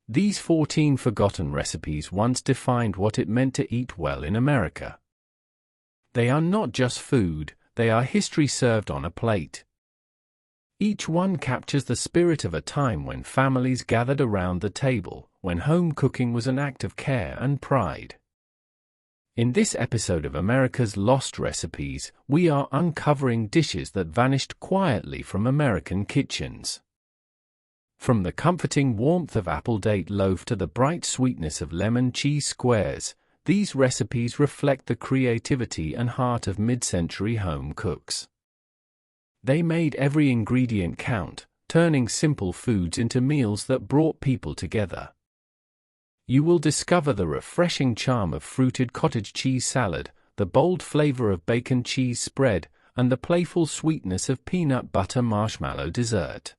These 14 forgotten recipes once defined what it meant to eat well in America. They are not just food, they are history served on a plate. Each one captures the spirit of a time when families gathered around the table, when home cooking was an act of care and pride. In this episode of America's Lost Recipes, we are uncovering dishes that vanished quietly from American kitchens. From the comforting warmth of apple date loaf to the bright sweetness of lemon cheese squares, these recipes reflect the creativity and heart of mid-century home cooks. They made every ingredient count, turning simple foods into meals that brought people together. You will discover the refreshing charm of fruited cottage cheese salad, the bold flavor of bacon cheese spread, and the playful sweetness of peanut butter marshmallow dessert.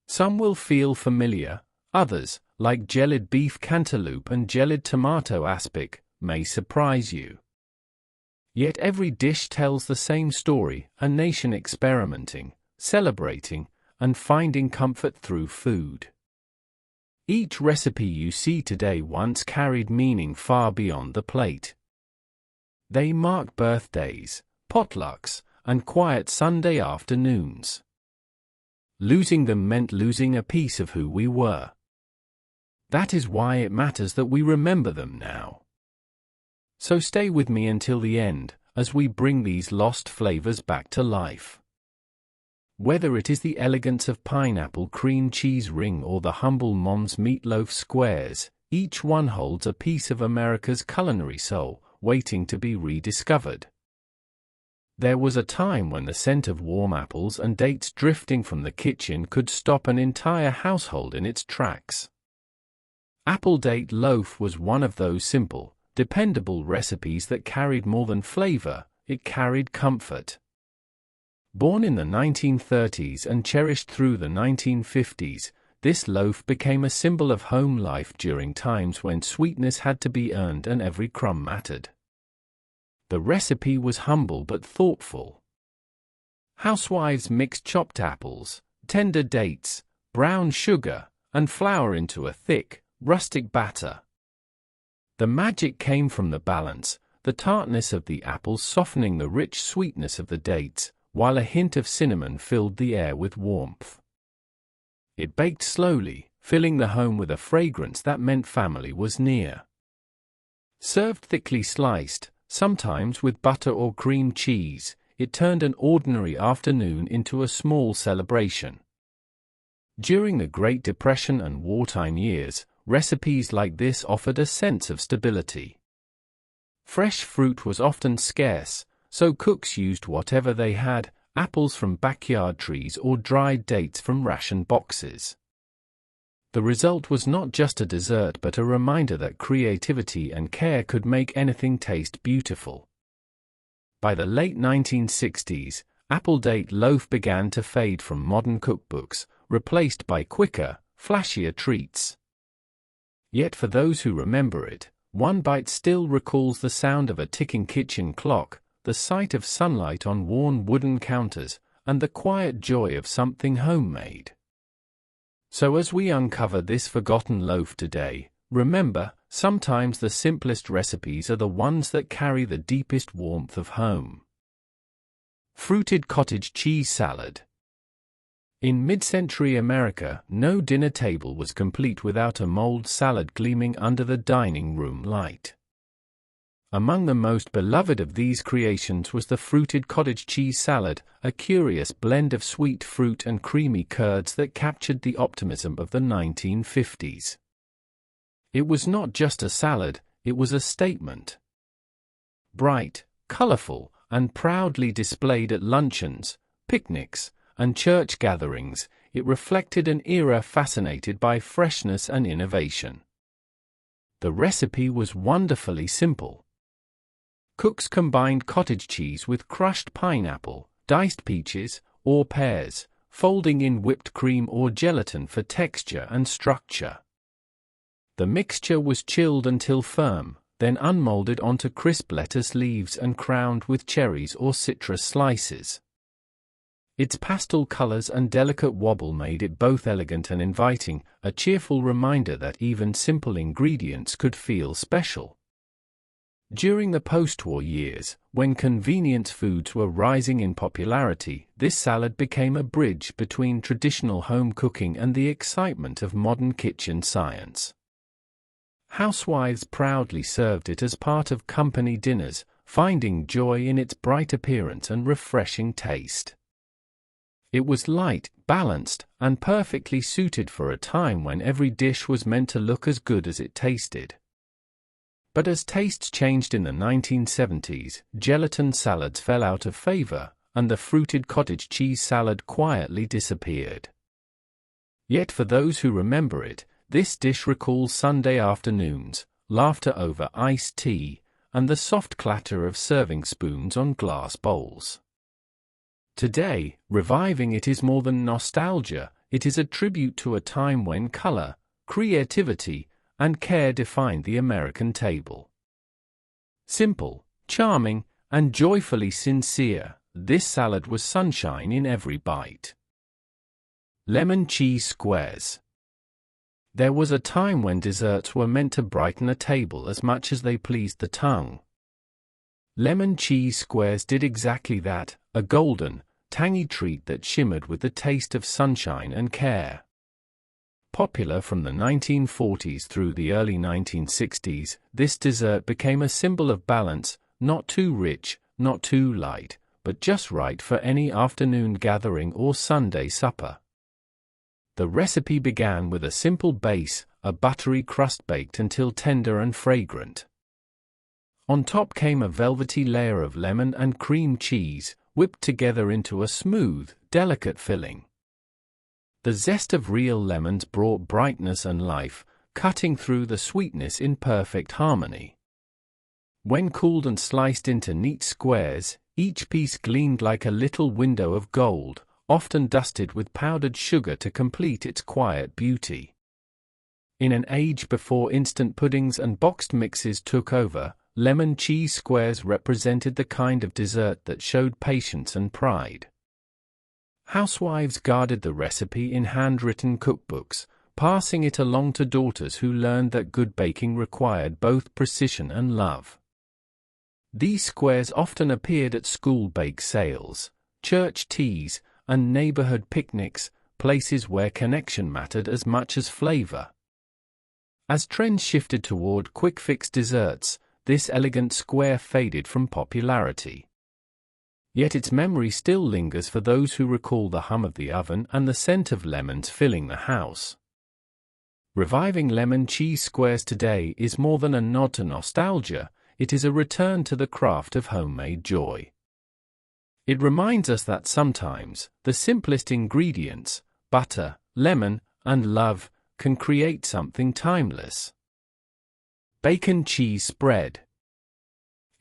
Some will feel familiar, others, like Jellied beef cantaloupe and Jellied tomato aspic, may surprise you. Yet every dish tells the same story, a nation experimenting, celebrating, and finding comfort through food. Each recipe you see today once carried meaning far beyond the plate. They mark birthdays, potlucks, and quiet Sunday afternoons. Losing them meant losing a piece of who we were. That is why it matters that we remember them now. So stay with me until the end, as we bring these lost flavors back to life. Whether it is the elegance of pineapple cream cheese ring or the humble mom's meatloaf squares, each one holds a piece of America's culinary soul, waiting to be rediscovered. There was a time when the scent of warm apples and dates drifting from the kitchen could stop an entire household in its tracks. Apple date loaf was one of those simple, dependable recipes that carried more than flavor, it carried comfort. Born in the 1930s and cherished through the 1950s, this loaf became a symbol of home life during times when sweetness had to be earned and every crumb mattered. The recipe was humble but thoughtful. Housewives mixed chopped apples, tender dates, brown sugar, and flour into a thick, rustic batter. The magic came from the balance, the tartness of the apples softening the rich sweetness of the dates, while a hint of cinnamon filled the air with warmth. It baked slowly, filling the home with a fragrance that meant family was near. Served thickly sliced, sometimes with butter or cream cheese, it turned an ordinary afternoon into a small celebration. During the Great Depression and wartime years, recipes like this offered a sense of stability. Fresh fruit was often scarce, so cooks used whatever they had, apples from backyard trees or dried dates from ration boxes. The result was not just a dessert but a reminder that creativity and care could make anything taste beautiful. By the late 1960s, apple date loaf began to fade from modern cookbooks, replaced by quicker, flashier treats. Yet for those who remember it, one bite still recalls the sound of a ticking kitchen clock, the sight of sunlight on worn wooden counters, and the quiet joy of something homemade. So as we uncover this forgotten loaf today, remember, sometimes the simplest recipes are the ones that carry the deepest warmth of home. Fruited cottage cheese salad. In mid-century America, no dinner table was complete without a mulled salad gleaming under the dining room light. Among the most beloved of these creations was the fruited cottage cheese salad, a curious blend of sweet fruit and creamy curds that captured the optimism of the 1950s. It was not just a salad, it was a statement. Bright, colorful, and proudly displayed at luncheons, picnics, and church gatherings, it reflected an era fascinated by freshness and innovation. The recipe was wonderfully simple. Cooks combined cottage cheese with crushed pineapple, diced peaches, or pears, folding in whipped cream or gelatin for texture and structure. The mixture was chilled until firm, then unmolded onto crisp lettuce leaves and crowned with cherries or citrus slices. Its pastel colors and delicate wobble made it both elegant and inviting, a cheerful reminder that even simple ingredients could feel special. During the post-war years, when convenience foods were rising in popularity, this salad became a bridge between traditional home cooking and the excitement of modern kitchen science. Housewives proudly served it as part of company dinners, finding joy in its bright appearance and refreshing taste. It was light, balanced, and perfectly suited for a time when every dish was meant to look as good as it tasted. But as tastes changed in the 1970s, gelatin salads fell out of favor, and the fruited cottage cheese salad quietly disappeared. Yet for those who remember it, this dish recalls Sunday afternoons, laughter over iced tea, and the soft clatter of serving spoons on glass bowls. Today, reviving it is more than nostalgia, it is a tribute to a time when color, creativity, and care defined the American table. Simple, charming, and joyfully sincere, this salad was sunshine in every bite. Lemon cheese squares. There was a time when desserts were meant to brighten a table as much as they pleased the tongue. Lemon cheese squares did exactly that, a golden, tangy treat that shimmered with the taste of sunshine and care. Popular from the 1940s through the early 1960s, this dessert became a symbol of balance, not too rich, not too light, but just right for any afternoon gathering or Sunday supper. The recipe began with a simple base, a buttery crust baked until tender and fragrant. On top came a velvety layer of lemon and cream cheese, whipped together into a smooth, delicate filling. The zest of real lemons brought brightness and life, cutting through the sweetness in perfect harmony. When cooled and sliced into neat squares, each piece gleamed like a little window of gold, often dusted with powdered sugar to complete its quiet beauty. In an age before instant puddings and boxed mixes took over, lemon cheese squares represented the kind of dessert that showed patience and pride. Housewives guarded the recipe in handwritten cookbooks, passing it along to daughters who learned that good baking required both precision and love. These squares often appeared at school bake sales, church teas, and neighborhood picnics, places where connection mattered as much as flavor. As trends shifted toward quick-fix desserts, this elegant square faded from popularity. Yet its memory still lingers for those who recall the hum of the oven and the scent of lemons filling the house. Reviving lemon cheese squares today is more than a nod to nostalgia, it is a return to the craft of homemade joy. It reminds us that sometimes, the simplest ingredients, butter, lemon, and love, can create something timeless. Bacon cheese spread.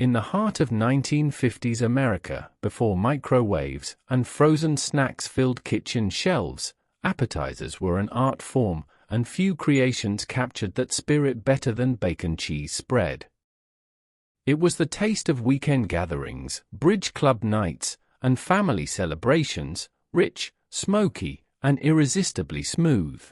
In the heart of 1950s America, before microwaves and frozen snacks filled kitchen shelves, appetizers were an art form, and few creations captured that spirit better than bacon cheese spread. It was the taste of weekend gatherings, bridge club nights, and family celebrations, rich, smoky, and irresistibly smooth.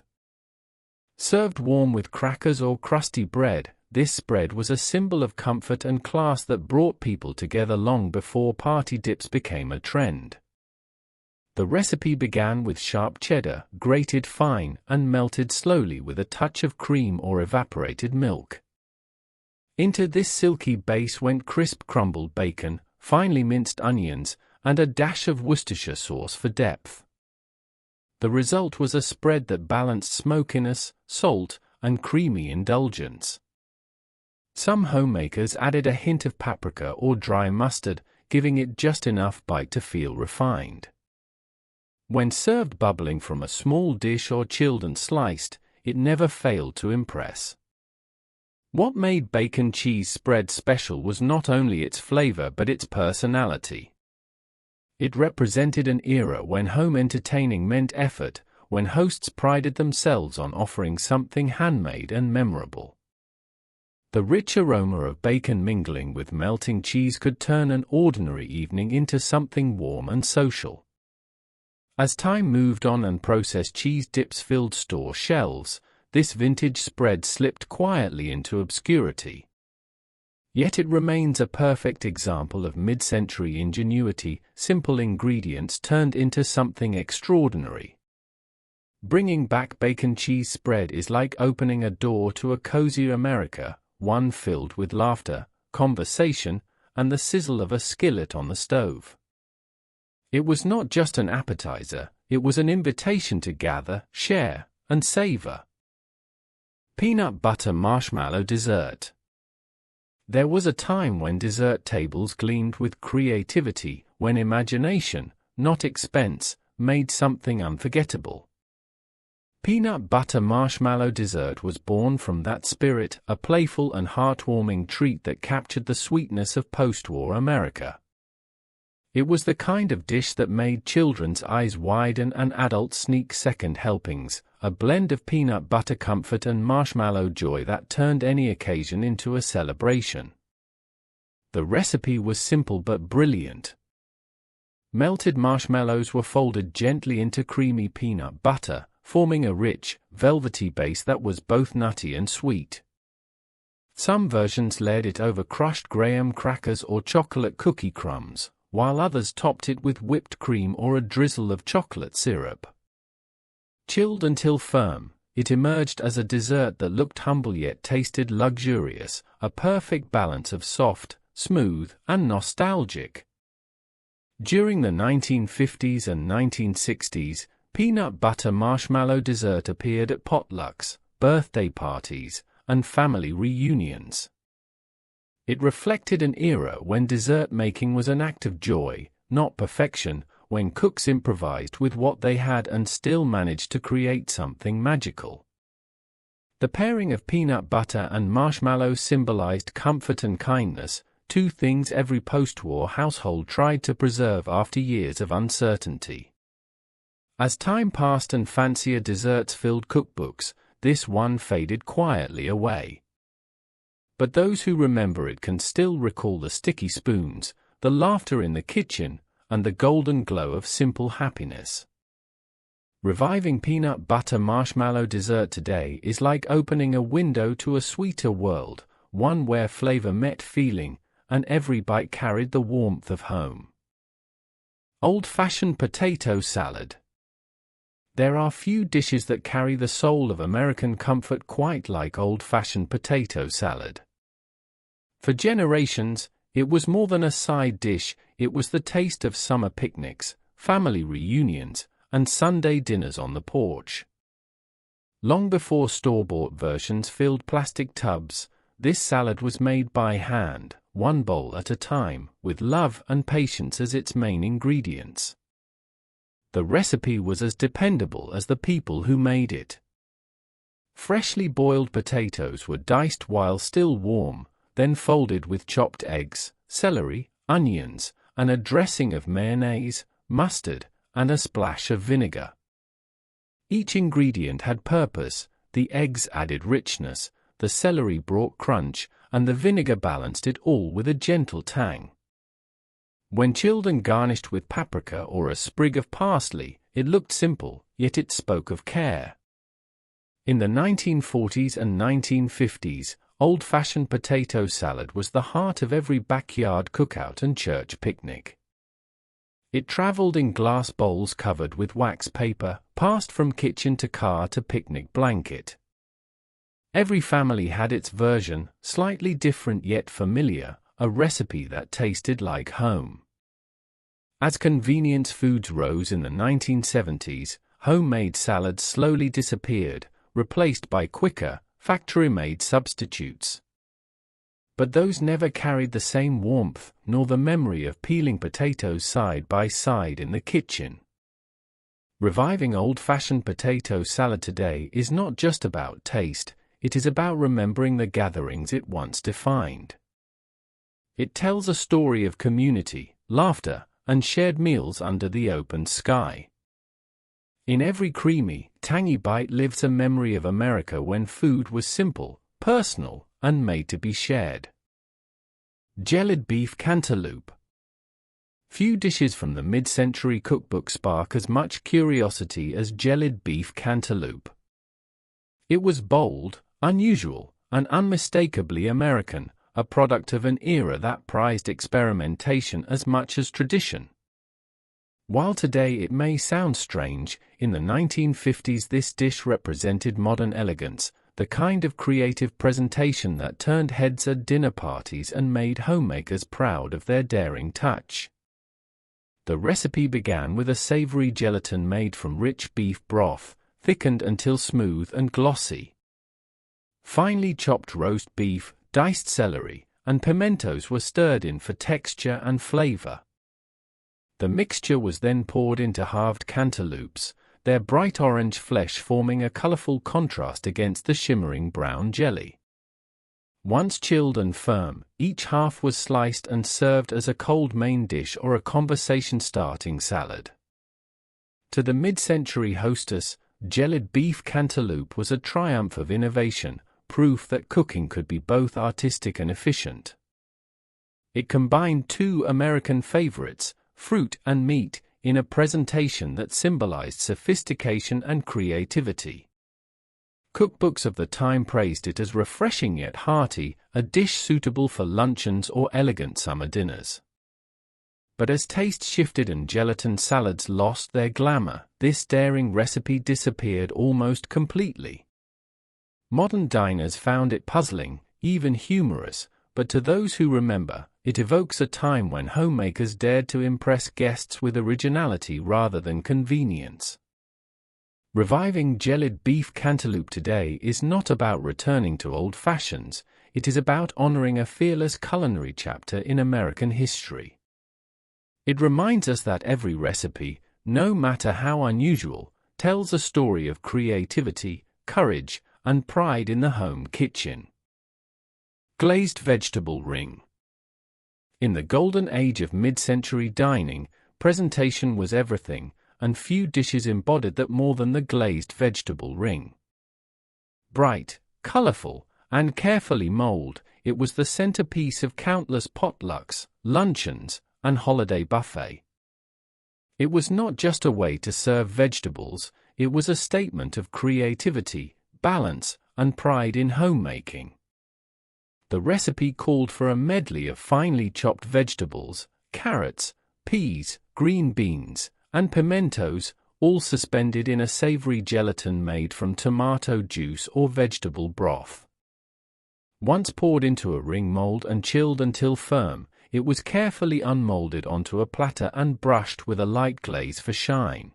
Served warm with crackers or crusty bread, this spread was a symbol of comfort and class that brought people together long before party dips became a trend. The recipe began with sharp cheddar, grated fine, and melted slowly with a touch of cream or evaporated milk. Into this silky base went crisp crumbled bacon, finely minced onions, and a dash of Worcestershire sauce for depth. The result was a spread that balanced smokiness, salt, and creamy indulgence. Some homemakers added a hint of paprika or dry mustard, giving it just enough bite to feel refined. When served bubbling from a small dish or chilled and sliced, it never failed to impress. What made bacon cheese spread special was not only its flavor but its personality. It represented an era when home entertaining meant effort, when hosts prided themselves on offering something handmade and memorable. The rich aroma of bacon mingling with melting cheese could turn an ordinary evening into something warm and social. As time moved on and processed cheese dips filled store shelves, this vintage spread slipped quietly into obscurity. Yet it remains a perfect example of mid-century ingenuity, simple ingredients turned into something extraordinary. Bringing back bacon cheese spread is like opening a door to a cozier America, one filled with laughter, conversation, and the sizzle of a skillet on the stove. It was not just an appetizer, it was an invitation to gather, share, and savor. Peanut butter marshmallow dessert. There was a time when dessert tables gleamed with creativity, when imagination, not expense, made something unforgettable. Peanut butter marshmallow dessert was born from that spirit, a playful and heartwarming treat that captured the sweetness of post-war America. It was the kind of dish that made children's eyes widen and adults sneak second helpings, a blend of peanut butter comfort and marshmallow joy that turned any occasion into a celebration. The recipe was simple but brilliant. Melted marshmallows were folded gently into creamy peanut butter, forming a rich, velvety base that was both nutty and sweet. Some versions layered it over crushed graham crackers or chocolate cookie crumbs, while others topped it with whipped cream or a drizzle of chocolate syrup. Chilled until firm, it emerged as a dessert that looked humble yet tasted luxurious, a perfect balance of soft, smooth, and nostalgic. During the 1950s and 1960s, peanut butter marshmallow dessert appeared at potlucks, birthday parties, and family reunions. It reflected an era when dessert making was an act of joy, not perfection, when cooks improvised with what they had and still managed to create something magical. The pairing of peanut butter and marshmallow symbolized comfort and kindness, two things every post-war household tried to preserve after years of uncertainty. As time passed and fancier desserts filled cookbooks, this one faded quietly away. But those who remember it can still recall the sticky spoons, the laughter in the kitchen, and the golden glow of simple happiness. Reviving peanut butter marshmallow dessert today is like opening a window to a sweeter world, one where flavor met feeling, and every bite carried the warmth of home. Old-fashioned potato salad. There are few dishes that carry the soul of American comfort quite like old-fashioned potato salad. For generations, it was more than a side dish, it was the taste of summer picnics, family reunions, and Sunday dinners on the porch. Long before store-bought versions filled plastic tubs, this salad was made by hand, one bowl at a time, with love and patience as its main ingredients. The recipe was as dependable as the people who made it. Freshly boiled potatoes were diced while still warm, then folded with chopped eggs, celery, onions, and a dressing of mayonnaise, mustard, and a splash of vinegar. Each ingredient had purpose, the eggs added richness, the celery brought crunch, and the vinegar balanced it all with a gentle tang. When chilled and garnished with paprika or a sprig of parsley, it looked simple, yet it spoke of care. In the 1940s and 1950s, old-fashioned potato salad was the heart of every backyard cookout and church picnic. It traveled in glass bowls covered with wax paper, passed from kitchen to car to picnic blanket. Every family had its version, slightly different yet familiar, a recipe that tasted like home. As convenience foods rose in the 1970s, homemade salads slowly disappeared, replaced by quicker, factory-made substitutes. But those never carried the same warmth, nor the memory of peeling potatoes side by side in the kitchen. Reviving old-fashioned potato salad today is not just about taste, it is about remembering the gatherings it once defined. It tells a story of community, laughter, and shared meals under the open sky. In every creamy, tangy bite lives a memory of America when food was simple, personal, and made to be shared. Jellied beef cantaloupe. Few dishes from the mid-century cookbook spark as much curiosity as Jellied beef cantaloupe. It was bold, unusual, and unmistakably American, a product of an era that prized experimentation as much as tradition. While today it may sound strange, in the 1950s this dish represented modern elegance, the kind of creative presentation that turned heads at dinner parties and made homemakers proud of their daring touch. The recipe began with a savory gelatin made from rich beef broth, thickened until smooth and glossy. Finely chopped roast beef, diced celery, and pimentos were stirred in for texture and flavor. The mixture was then poured into halved cantaloupes, their bright orange flesh forming a colorful contrast against the shimmering brown jelly. Once chilled and firm, each half was sliced and served as a cold main dish or a conversation-starting salad. To the mid-century hostess, Jellied beef cantaloupe was a triumph of innovation, proof that cooking could be both artistic and efficient. It combined two American favorites, fruit and meat, in a presentation that symbolized sophistication and creativity. Cookbooks of the time praised it as refreshing yet hearty, a dish suitable for luncheons or elegant summer dinners. But as taste shifted and gelatin salads lost their glamour, this daring recipe disappeared almost completely. Modern diners found it puzzling, even humorous, but to those who remember, it evokes a time when homemakers dared to impress guests with originality rather than convenience. Reviving Jellied beef cantaloupe today is not about returning to old fashions, it is about honoring a fearless culinary chapter in American history. It reminds us that every recipe, no matter how unusual, tells a story of creativity, courage, and pride in the home kitchen. Glazed vegetable ring. In the golden age of mid-century dining, presentation was everything, and few dishes embodied that more than the glazed vegetable ring. Bright, colorful, and carefully molded, it was the centerpiece of countless potlucks, luncheons, and holiday buffet. It was not just a way to serve vegetables, it was a statement of creativity, balance, and pride in homemaking. The recipe called for a medley of finely chopped vegetables, carrots, peas, green beans, and pimentos, all suspended in a savory gelatin made from tomato juice or vegetable broth. Once poured into a ring mold and chilled until firm, it was carefully unmolded onto a platter and brushed with a light glaze for shine.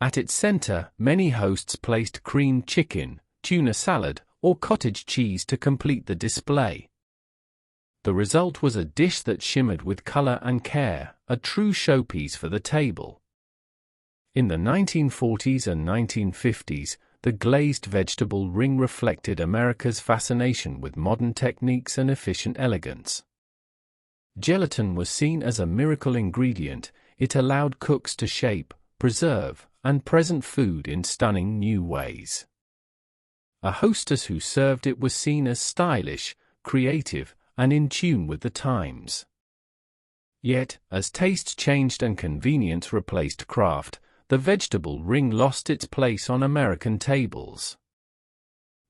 At its center, many hosts placed creamed chicken, tuna salad, or cottage cheese to complete the display. The result was a dish that shimmered with color and care, a true showpiece for the table. In the 1940s and 1950s, the glazed vegetable ring reflected America's fascination with modern techniques and efficient elegance. Gelatin was seen as a miracle ingredient. It allowed cooks to shape, preserve, and present food in stunning new ways. A hostess who served it was seen as stylish, creative, and in tune with the times. Yet, as tastes changed and convenience replaced craft, the vegetable ring lost its place on American tables.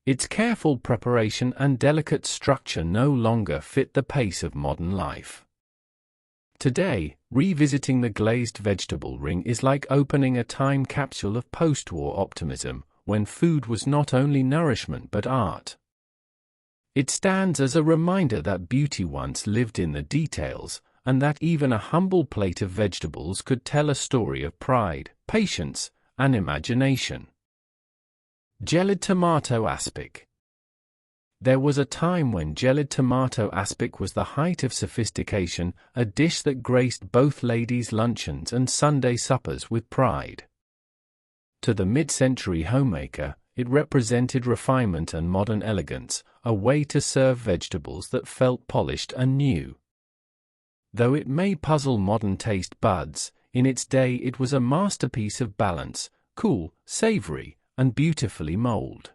Its careful preparation and delicate structure no longer fit the pace of modern life. Today, revisiting the glazed vegetable ring is like opening a time capsule of post-war optimism, when food was not only nourishment but art. It stands as a reminder that beauty once lived in the details, and that even a humble plate of vegetables could tell a story of pride, patience, and imagination. Jellied tomato aspic. There was a time when jellied tomato aspic was the height of sophistication, a dish that graced both ladies' luncheons and Sunday suppers with pride. To the mid-century homemaker, it represented refinement and modern elegance, a way to serve vegetables that felt polished and new. Though it may puzzle modern taste buds, in its day it was a masterpiece of balance, cool, savory, and beautifully molded.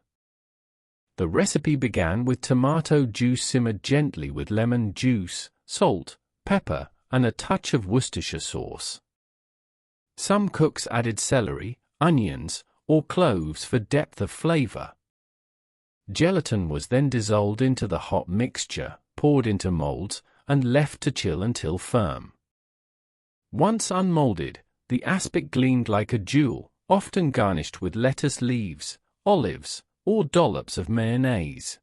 The recipe began with tomato juice simmered gently with lemon juice, salt, pepper, and a touch of Worcestershire sauce. Some cooks added celery, onions, or cloves for depth of flavor. Gelatin was then dissolved into the hot mixture, poured into molds, and left to chill until firm. Once unmolded, the aspic gleamed like a jewel, often garnished with lettuce leaves, olives, or dollops of mayonnaise.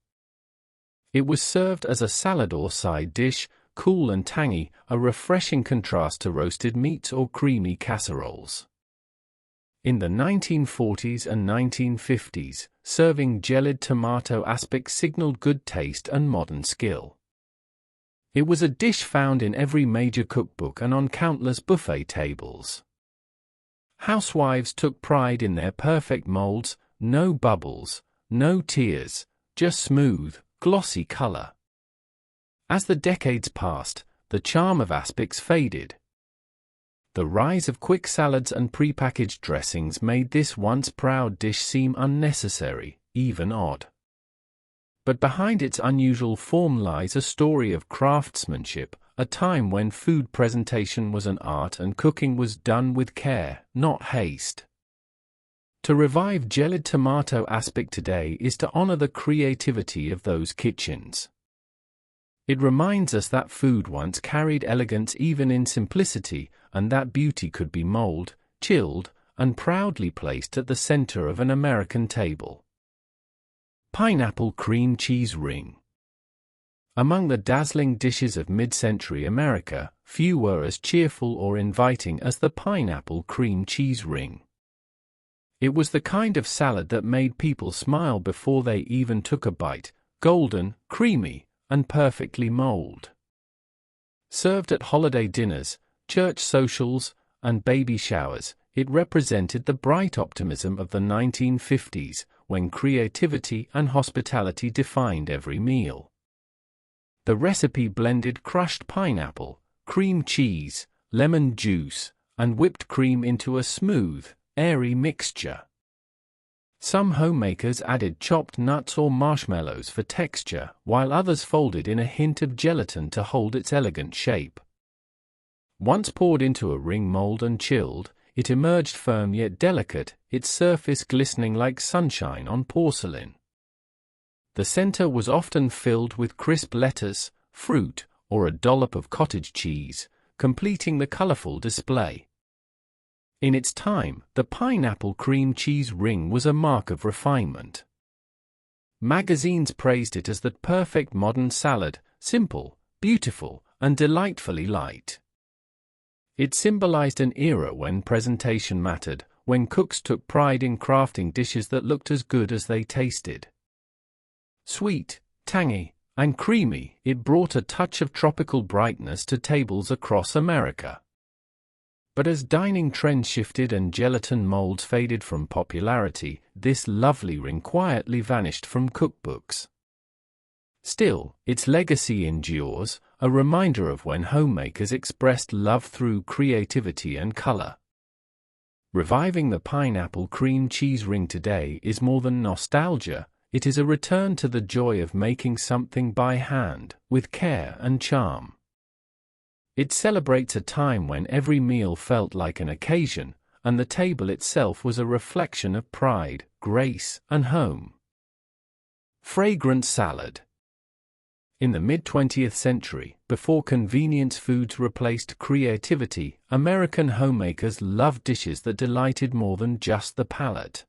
It was served as a salad or side dish, cool and tangy, a refreshing contrast to roasted meats or creamy casseroles. In the 1940s and 1950s, serving Jellied tomato aspic signaled good taste and modern skill. It was a dish found in every major cookbook and on countless buffet tables. Housewives took pride in their perfect molds, no bubbles, no tears, just smooth, glossy color. As the decades passed, the charm of aspics faded. The rise of quick salads and prepackaged dressings made this once proud dish seem unnecessary, even odd. But behind its unusual form lies a story of craftsmanship, a time when food presentation was an art and cooking was done with care, not haste. To revive Jellied tomato aspic today is to honor the creativity of those kitchens. It reminds us that food once carried elegance even in simplicity, and that beauty could be molded, chilled, and proudly placed at the center of an American table. Pineapple cream cheese ring. Among the dazzling dishes of mid-century America, few were as cheerful or inviting as the pineapple cream cheese ring. It was the kind of salad that made people smile before they even took a bite, golden, creamy, and perfectly molded. Served at holiday dinners, church socials, and baby showers, it represented the bright optimism of the 1950s, when creativity and hospitality defined every meal. The recipe blended crushed pineapple, cream cheese, lemon juice, and whipped cream into a smooth, airy mixture. Some homemakers added chopped nuts or marshmallows for texture, while others folded in a hint of gelatin to hold its elegant shape. Once poured into a ring mold and chilled, it emerged firm yet delicate, its surface glistening like sunshine on porcelain. The center was often filled with crisp lettuce, fruit, or a dollop of cottage cheese, completing the colorful display. In its time, the pineapple cream cheese ring was a mark of refinement. Magazines praised it as the perfect modern salad, simple, beautiful, and delightfully light. It symbolized an era when presentation mattered, when cooks took pride in crafting dishes that looked as good as they tasted. Sweet, tangy, and creamy, it brought a touch of tropical brightness to tables across America. But as dining trends shifted and gelatin molds faded from popularity, this lovely ring quietly vanished from cookbooks. Still, its legacy endures, a reminder of when homemakers expressed love through creativity and color. Reviving the pineapple cream cheese ring today is more than nostalgia, it is a return to the joy of making something by hand, with care and charm. It celebrates a time when every meal felt like an occasion, and the table itself was a reflection of pride, grace, and home. Fragrant salad. In the mid-20th century, before convenience foods replaced creativity, American homemakers loved dishes that delighted more than just the palate.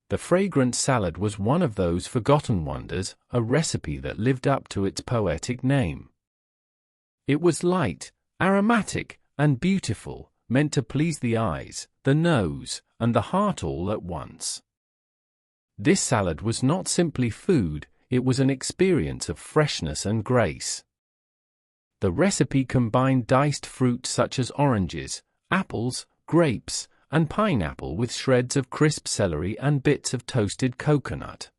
The fragrant salad was one of those forgotten wonders, a recipe that lived up to its poetic name. It was light, aromatic, and beautiful, meant to please the eyes, the nose, and the heart all at once. This salad was not simply food, it was an experience of freshness and grace. The recipe combined diced fruit such as oranges, apples, grapes, and pineapple with shreds of crisp celery and bits of toasted coconut.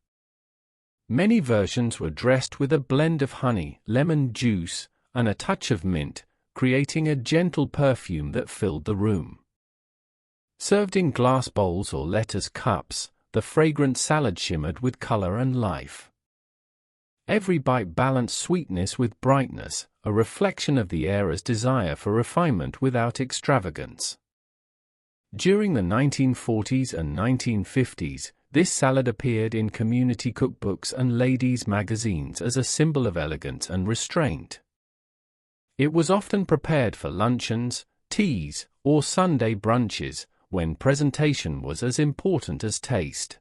Many versions were dressed with a blend of honey, lemon juice, and a touch of mint, creating a gentle perfume that filled the room. Served in glass bowls or lettuce cups, the fragrant salad shimmered with color and life. Every bite balanced sweetness with brightness, a reflection of the era's desire for refinement without extravagance. During the 1940s and 1950s, this salad appeared in community cookbooks and ladies' magazines as a symbol of elegance and restraint. It was often prepared for luncheons, teas, or Sunday brunches, when presentation was as important as taste.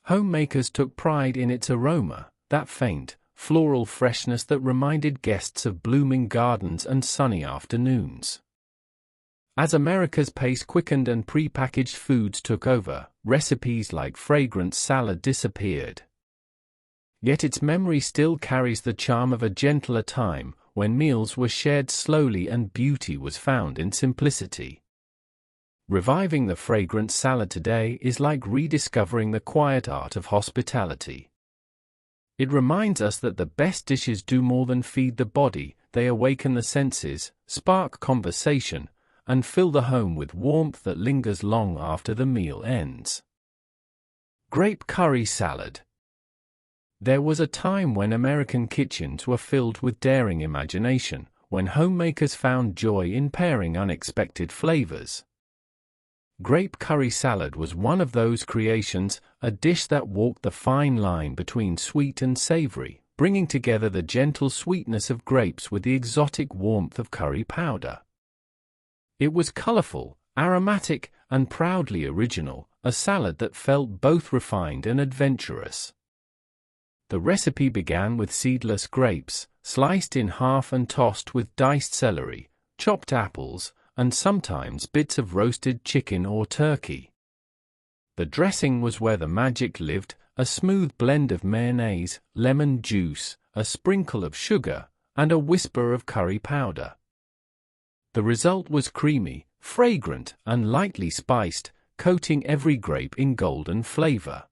Homemakers took pride in its aroma, that faint, floral freshness that reminded guests of blooming gardens and sunny afternoons. As America's pace quickened and pre-packaged foods took over, recipes like Fragrant salad disappeared. Yet its memory still carries the charm of a gentler time, when meals were shared slowly and beauty was found in simplicity. Reviving the Fragrant salad today is like rediscovering the quiet art of hospitality. It reminds us that the best dishes do more than feed the body, they awaken the senses, spark conversation, and fill the home with warmth that lingers long after the meal ends. Grape curry salad. There was a time when American kitchens were filled with daring imagination, when homemakers found joy in pairing unexpected flavors. Grape curry salad was one of those creations, a dish that walked the fine line between sweet and savory, bringing together the gentle sweetness of grapes with the exotic warmth of curry powder. It was colorful, aromatic, and proudly original, a salad that felt both refined and adventurous. The recipe began with seedless grapes, sliced in half and tossed with diced celery, chopped apples, and sometimes bits of roasted chicken or turkey. The dressing was where the magic lived, a smooth blend of mayonnaise, lemon juice, a sprinkle of sugar, and a whisper of curry powder. The result was creamy, fragrant, and lightly spiced, coating every grape in golden flavor.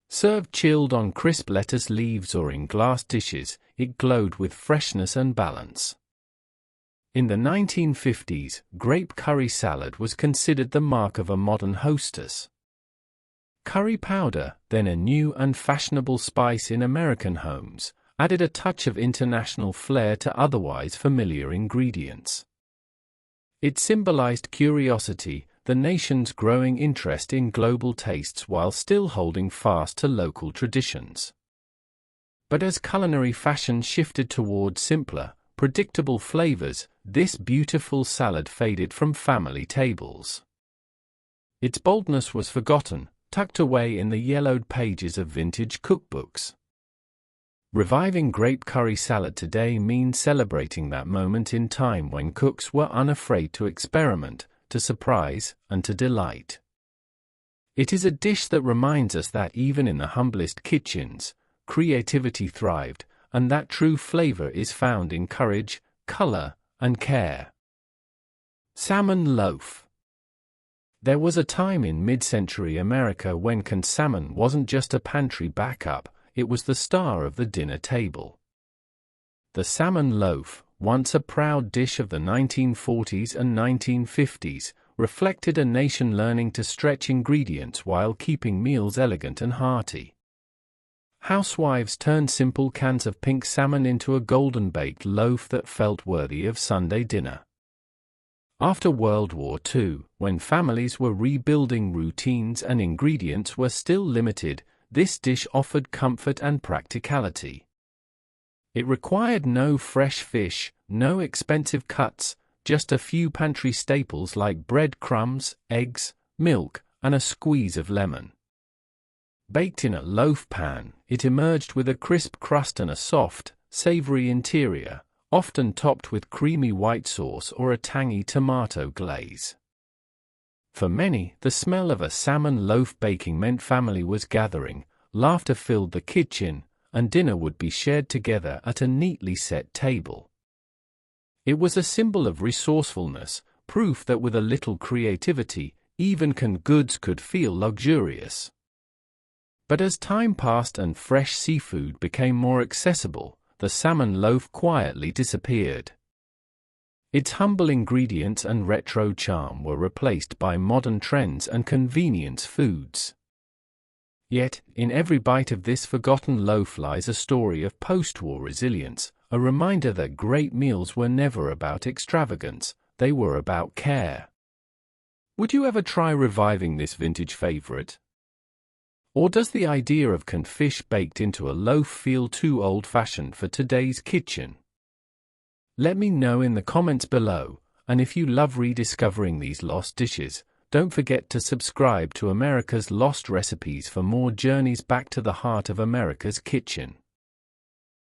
Served chilled on crisp lettuce leaves or in glass dishes, it glowed with freshness and balance. In the 1950s, grape curry salad was considered the mark of a modern hostess. Curry powder, then a new and fashionable spice in American homes, added a touch of international flair to otherwise familiar ingredients. It symbolized curiosity, the nation's growing interest in global tastes while still holding fast to local traditions. But as culinary fashion shifted toward simpler, predictable flavors, this beautiful salad faded from family tables. Its boldness was forgotten, tucked away in the yellowed pages of vintage cookbooks. Reviving grape curry salad today means celebrating that moment in time when cooks were unafraid to experiment, to surprise, and to delight. It is a dish that reminds us that even in the humblest kitchens, creativity thrived, and that true flavor is found in courage, color, and care. Salmon loaf. There was a time in mid-century America when canned salmon wasn't just a pantry backup, it was the star of the dinner table. The salmon loaf, once a proud dish of the 1940s and 1950s, reflected a nation learning to stretch ingredients while keeping meals elegant and hearty. Housewives turned simple cans of pink salmon into a golden-baked loaf that felt worthy of Sunday dinner. After World War II, when families were rebuilding routines and ingredients were still limited, this dish offered comfort and practicality. It required no fresh fish, no expensive cuts, just a few pantry staples like bread crumbs, eggs, milk, and a squeeze of lemon. Baked in a loaf pan, it emerged with a crisp crust and a soft, savory interior, often topped with creamy white sauce or a tangy tomato glaze. For many, the smell of a salmon loaf baking meant family was gathering, laughter filled the kitchen, and dinner would be shared together at a neatly set table. It was a symbol of resourcefulness, proof that with a little creativity, even canned goods could feel luxurious. But as time passed and fresh seafood became more accessible, the salmon loaf quietly disappeared. Its humble ingredients and retro charm were replaced by modern trends and convenience foods. Yet, in every bite of this forgotten loaf lies a story of post-war resilience, a reminder that great meals were never about extravagance, they were about care. Would you ever try reviving this vintage favorite? Or does the idea of canned fish baked into a loaf feel too old-fashioned for today's kitchen? Let me know in the comments below, and if you love rediscovering these lost dishes, don't forget to subscribe to America's Lost Recipes for more journeys back to the heart of America's kitchen.